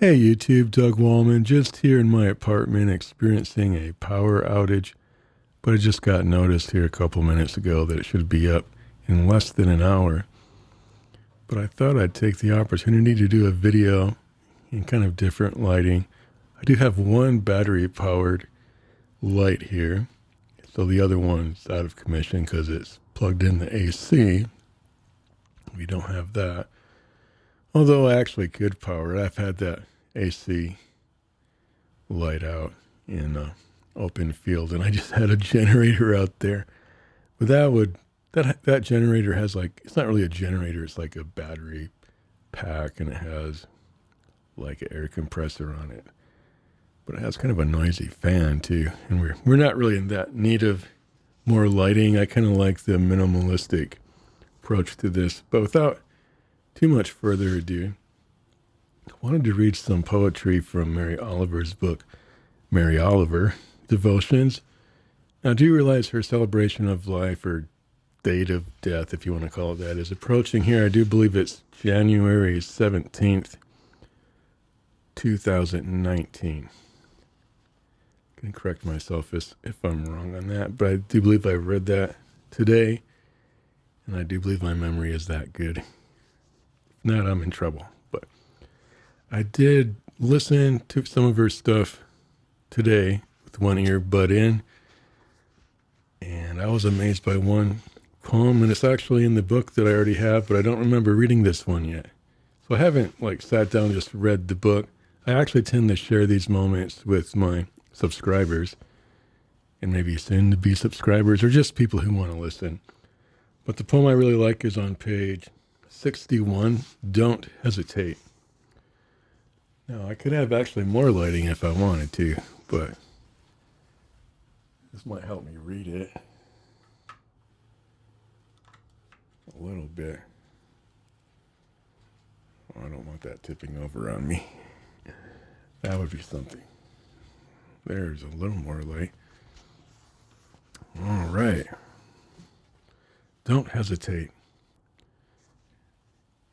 Hey YouTube, Doug Wallman, just here in my apartment experiencing a power outage, but I just got noticed here a couple minutes ago that it should be up in less than an hour. But I thought I'd take the opportunity to do a video in kind of different lighting. I do have one battery powered light here, so the other one's out of commission because it's plugged in the AC. We don't have that. Although I actually could power it. I've had that AC light out in open field, and I just had a generator out there. But that generator has, like, it's not really a generator, it's like a battery pack, and it has like an air compressor on it. But it has kind of a noisy fan too. And we're not really in that need of more lighting. I kind of like the minimalistic approach to this. But without too much further ado, I wanted to read some poetry from Mary Oliver's book, Mary Oliver, Devotions. Now, do you realize her celebration of life, or date of death, if you want to call it that, is approaching here? I do believe it's January 17th, 2019. I can correct myself if I'm wrong on that, but I do believe I read that today, and I do believe my memory is that good. If not, I'm in trouble. But I did listen to some of her stuff today with one earbud in, and I was amazed by one poem, and it's actually in the book that I already have, but I don't remember reading this one yet. So I haven't sat down and just read the book. I actually tend to share these moments with my subscribers, and maybe soon to be subscribers, or just people who want to listen. But the poem I really like is on page 61, Don't Hesitate. Now, I could have actually more lighting if I wanted to, but this might help me read it a little bit. Oh, I don't want that tipping over on me. That would be something. There's a little more light. All right. Don't hesitate.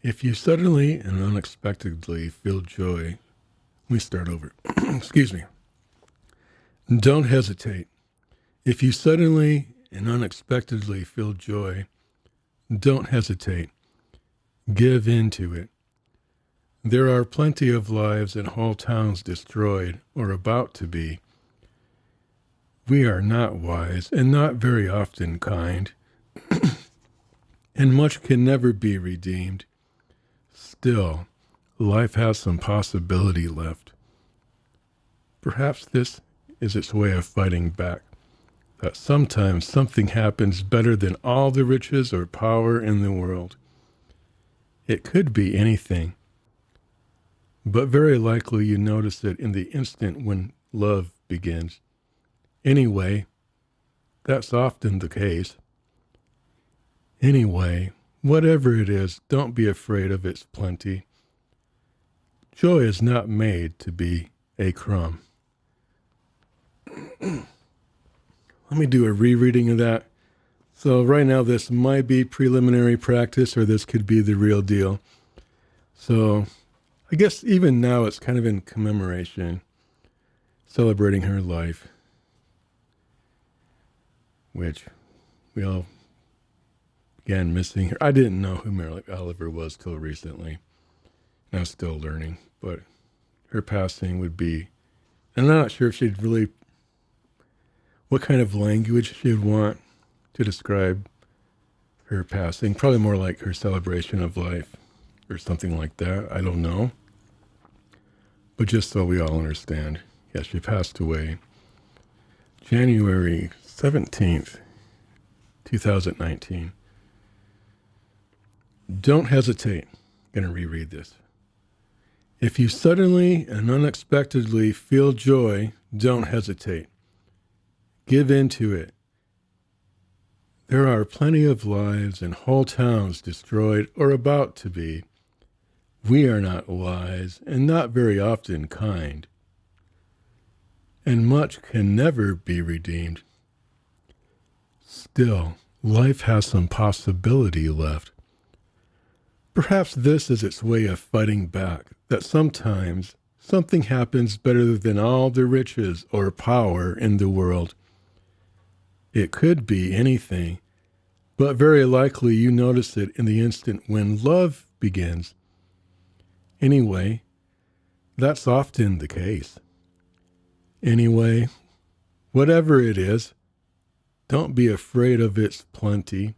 If you suddenly and unexpectedly feel joy, let me start over. Excuse me. Don't hesitate. If you suddenly and unexpectedly feel joy, don't hesitate. Give in to it. There are plenty of lives and whole towns destroyed or about to be. We are not wise and not very often kind, and much can never be redeemed. Still, life has some possibility left. Perhaps this is its way of fighting back, that sometimes something happens better than all the riches or power in the world. It could be anything, but very likely you notice it in the instant when love begins. Anyway, that's often the case. Anyway, whatever it is, don't be afraid of its plenty. Joy is not made to be a crumb. Let me do a rereading of that. So right now this might be preliminary practice, or this could be the real deal. So I guess even now it's kind of in commemoration, celebrating her life, which we all began missing her. I didn't know who Mary Oliver was till recently, and I'm still learning, but her passing would be, and I'm not sure if she'd really, what kind of language she'd want to describe her passing. Probably more like her celebration of life or something like that. I don't know. But just so we all understand, yes, she passed away January 17th, 2019. Don't hesitate. I'm going to reread this. If you suddenly and unexpectedly feel joy, don't hesitate. Give in to it. There are plenty of lives and whole towns destroyed or about to be. We are not wise and not very often kind, and much can never be redeemed. Still, life has some possibility left. Perhaps this is its way of fighting back, that sometimes something happens better than all the riches or power in the world. It could be anything, but very likely you notice it in the instant when love begins. Anyway, that's often the case. Anyway, whatever it is, don't be afraid of its plenty.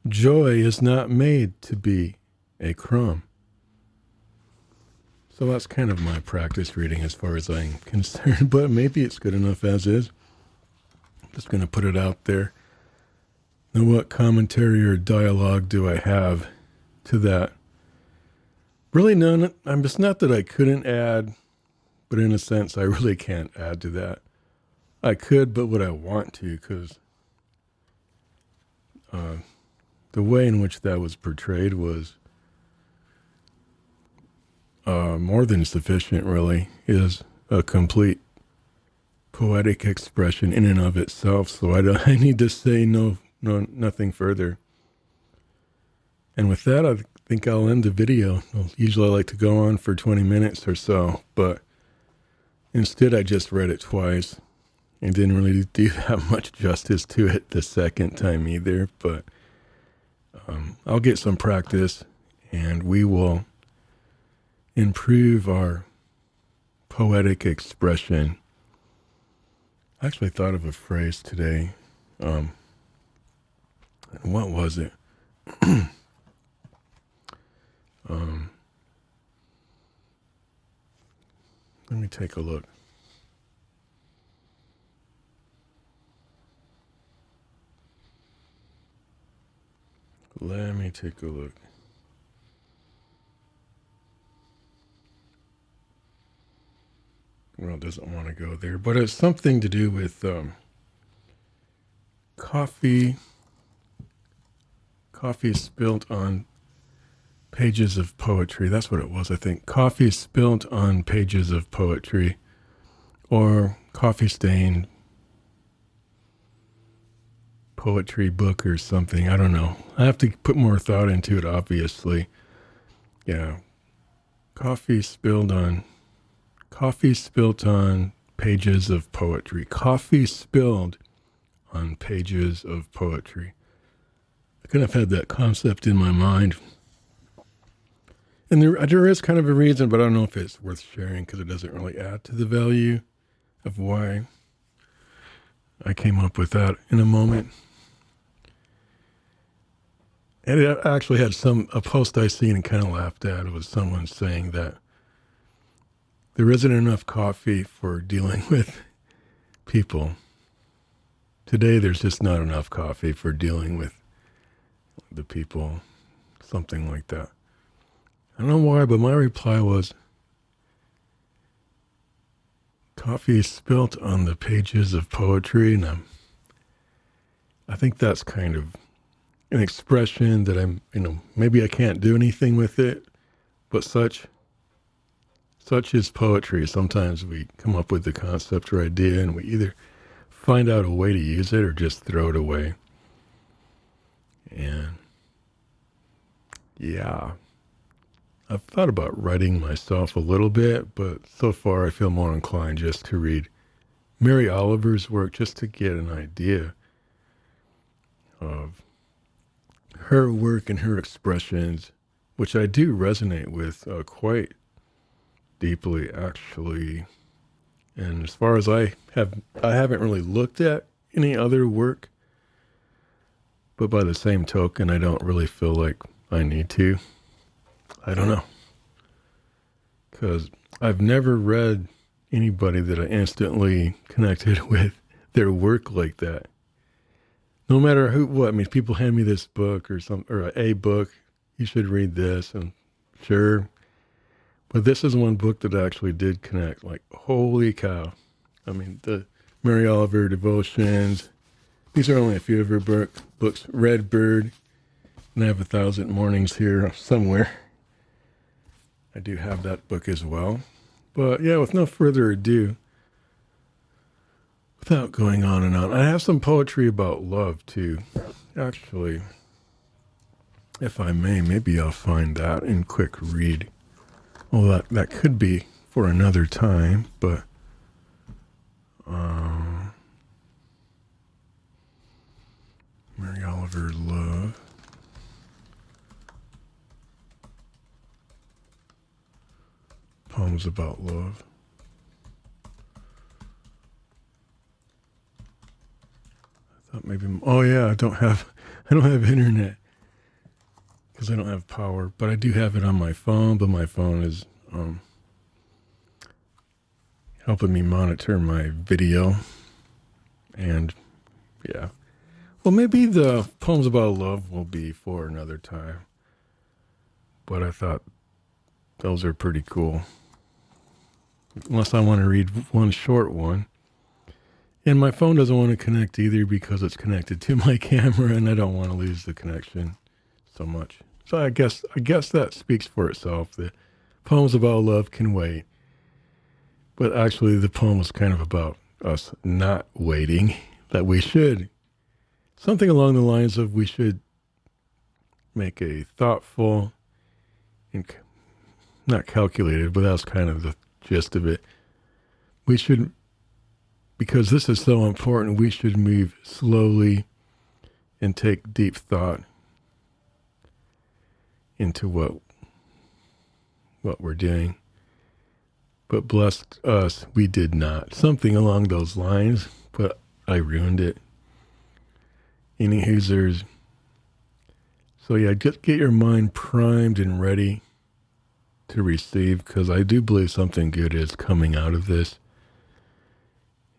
Joy is not made to be a crumb. So that's kind of my practice reading as far as I'm concerned, but maybe it's good enough as is. Just going to put it out there. Now, what commentary or dialogue do I have to that? Really none. It's not that I couldn't add, but in a sense, I really can't add to that. I could, but would I want to? Because the way in which that was portrayed was more than sufficient, really. Is a complete poetic expression in and of itself. So I need to say nothing further. And with that, I think I'll end the video. Usually I like to go on for 20 minutes or so, but instead I just read it twice and didn't really do that much justice to it the second time either. But I'll get some practice and we will improve our poetic expression. I actually thought of a phrase today. And what was it? Let me take a look. Well, it doesn't want to go there, but it's something to do with coffee spilled on pages of poetry. That's what it was, I think. Coffee spilled on pages of poetry, or coffee stained poetry book or something. I don't know. I have to put more thought into it, obviously. Yeah. Coffee spilled on pages of poetry. Coffee spilled on pages of poetry. I kind of had that concept in my mind. And there is kind of a reason, but I don't know if it's worth sharing because it doesn't really add to the value of why I came up with that in a moment. And it actually had a post I seen and kind of laughed at. It was someone saying that there isn't enough coffee for dealing with people. Today, there's just not enough coffee for dealing with the people. Something like that. I don't know why, but my reply was, coffee spilt on the pages of poetry. And I think that's kind of an expression that maybe I can't do anything with it, but such is poetry. Sometimes we come up with the concept or idea and we either find out a way to use it or just throw it away. And yeah, I've thought about writing myself a little bit, but so far I feel more inclined just to read Mary Oliver's work just to get an idea of her work and her expressions, which I do resonate with quite deeply, actually. And as far as I haven't really looked at any other work, but by the same token, I don't really feel like I need to. I don't know. Because I've never read anybody that I instantly connected with their work like that. No matter what. I mean, people hand me this book or a book, you should read this, and sure. But this is one book that actually did connect. Like, holy cow. I mean, the Mary Oliver devotions. These are only a few of her books. Red Bird. And I have 1,000 Mornings here somewhere. I do have that book as well. But yeah, with no further ado, without going on and on, I have some poetry about love too. Actually, if I may, maybe I'll find that in quick read. Well, that could be for another time, but Mary Oliver Love. Poems about love. I thought maybe. Oh yeah, I don't have internet because I don't have power, but I do have it on my phone. But my phone is helping me monitor my video, and yeah. Well, maybe the poems about love will be for another time. But I thought those are pretty cool. Unless I want to read one short one. And my phone doesn't want to connect either because it's connected to my camera and I don't want to lose the connection so much. So I guess that speaks for itself. The poems about love can wait. But actually the poem is kind of about us not waiting, that we should. Something along the lines of we should make a thoughtful and not calculated, but that's kind of the gist of it. We should, because this is so important, we should move slowly and take deep thought into what we're doing. But blessed us, we did not. Something along those lines, but I ruined it. Any hoosers. So yeah, just get your mind primed and ready to receive, because I do believe something good is coming out of this.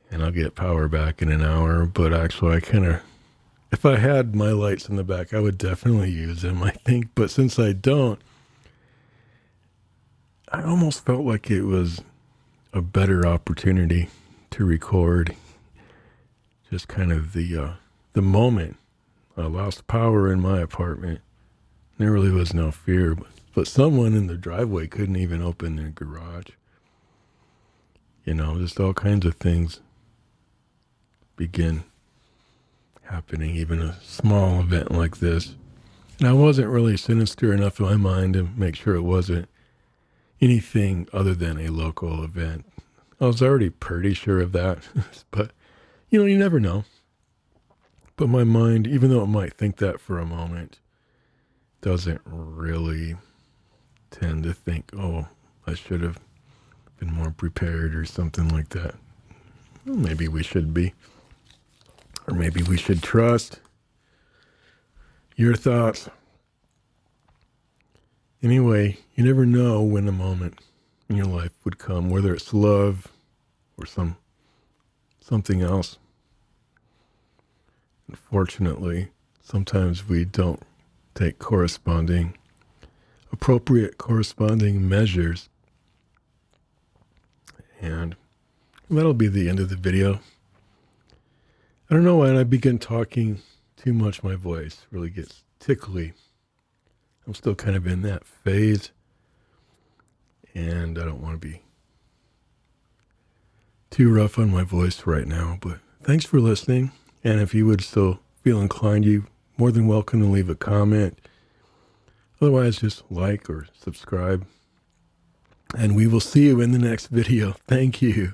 And I'll get power back in an hour, but actually if I had my lights in the back, I would definitely use them, I think. But since I don't, I almost felt like it was a better opportunity to record just kind of the moment. I lost power in my apartment. There really was no fear, but someone in the driveway couldn't even open their garage. Just all kinds of things begin happening, even a small event like this. And I wasn't really sinister enough in my mind to make sure it wasn't anything other than a local event. I was already pretty sure of that, but you never know. But my mind, even though it might think that for a moment, doesn't really tend to think, oh, I should have been more prepared or something like that. Well, maybe we should be. Or maybe we should trust. Your thoughts. Anyway, you never know when a moment in your life would come, whether it's love or something else. Unfortunately, sometimes we don't take appropriate corresponding measures. And that'll be the end of the video. I don't know when I begin talking too much, my voice really gets tickly. I'm still kind of in that phase, and I don't want to be too rough on my voice right now, but thanks for listening. And if you would still feel inclined, you're more than welcome to leave a comment. Otherwise, just like or subscribe. And we will see you in the next video. Thank you.